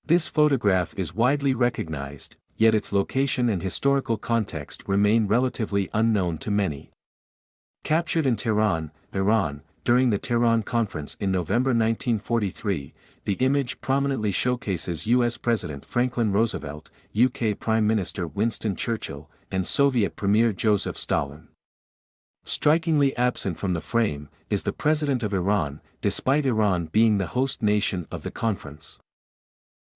This photograph is widely recognized, yet its location and historical context remain relatively unknown to many. Captured in Tehran, Iran, during the Tehran Conference in November 1943, the image prominently showcases U.S. President Franklin Roosevelt, UK Prime Minister Winston Churchill, and Soviet Premier Joseph Stalin. Strikingly absent from the frame is the President of Iran, despite Iran being the host nation of the conference.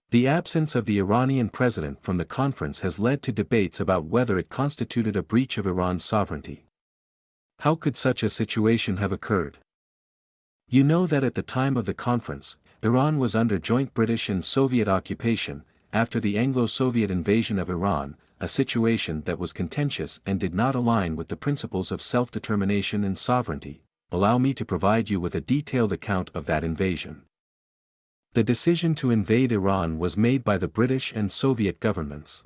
The absence of the Iranian president from the conference has led to debates about whether it constituted a breach of Iran's sovereignty. How could such a situation have occurred? You know that at the time of the conference, Iran was under joint British and Soviet occupation, after the Anglo-Soviet invasion of Iran, a situation that was contentious and did not align with the principles of self-determination and sovereignty. Allow me to provide you with a detailed account of that invasion. The decision to invade Iran was made by the British and Soviet governments.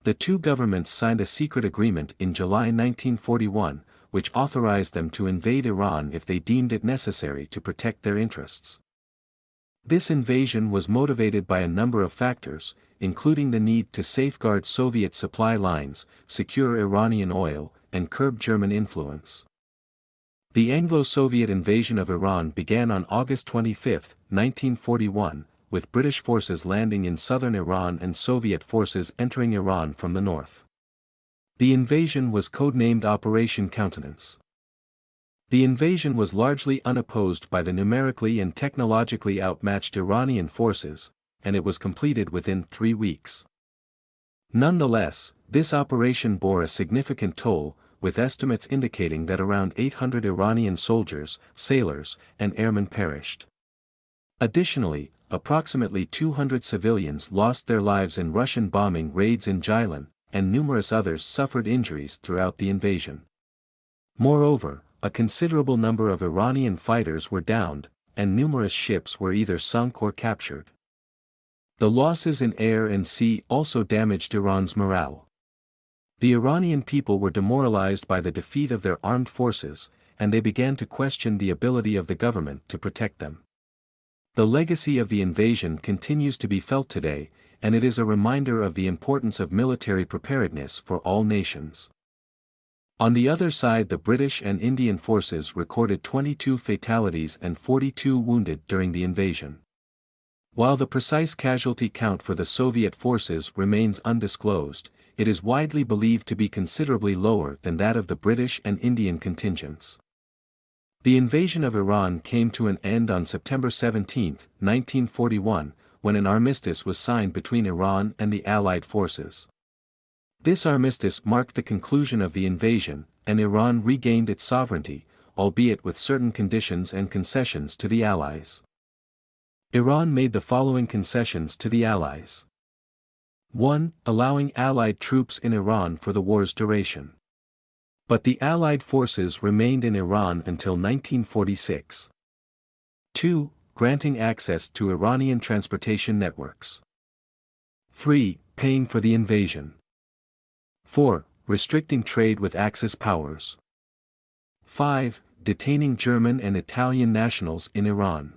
The two governments signed a secret agreement in July 1941, which authorized them to invade Iran if they deemed it necessary to protect their interests. This invasion was motivated by a number of factors, including the need to safeguard Soviet supply lines, secure Iranian oil, and curb German influence. The Anglo-Soviet invasion of Iran began on August 25, 1941, with British forces landing in southern Iran and Soviet forces entering Iran from the north. The invasion was codenamed Operation Countenance. The invasion was largely unopposed by the numerically and technologically outmatched Iranian forces, and it was completed within 3 weeks. Nonetheless, this operation bore a significant toll, with estimates indicating that around 800 Iranian soldiers, sailors, and airmen perished. Additionally, approximately 200 civilians lost their lives in Russian bombing raids in Jilin, and numerous others suffered injuries throughout the invasion. Moreover, a considerable number of Iranian fighters were downed, and numerous ships were either sunk or captured. The losses in air and sea also damaged Iran's morale. The Iranian people were demoralized by the defeat of their armed forces, and they began to question the ability of the government to protect them. The legacy of the invasion continues to be felt today, and it is a reminder of the importance of military preparedness for all nations. On the other side, the British and Indian forces recorded 22 fatalities and 42 wounded during the invasion. While the precise casualty count for the Soviet forces remains undisclosed, it is widely believed to be considerably lower than that of the British and Indian contingents. The invasion of Iran came to an end on September 17, 1941, when an armistice was signed between Iran and the Allied forces. This armistice marked the conclusion of the invasion, and Iran regained its sovereignty, albeit with certain conditions and concessions to the Allies. Iran made the following concessions to the Allies. 1. Allowing Allied troops in Iran for the war's duration. But the Allied forces remained in Iran until 1946. 2. Granting access to Iranian transportation networks. 3. Paying for the invasion. 4. Restricting trade with Axis powers. 5. Detaining German and Italian nationals in Iran.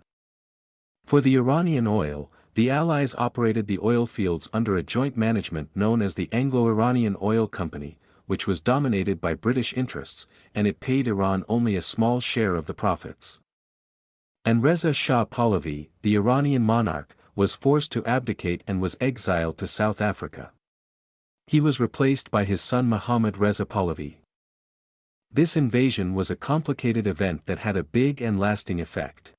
For the Iranian oil, the Allies operated the oil fields under a joint management known as the Anglo-Iranian Oil Company, which was dominated by British interests, and it paid Iran only a small share of the profits. And Reza Shah Pahlavi, the Iranian monarch, was forced to abdicate and was exiled to South Africa. He was replaced by his son Mohammad Reza Pahlavi. This invasion was a complicated event that had a big and lasting effect.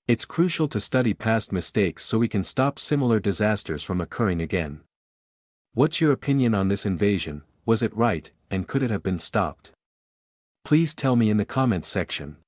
It's crucial to study past mistakes so we can stop similar disasters from occurring again. What's your opinion on this invasion? Was it right, and could it have been stopped? Please tell me in the comments section.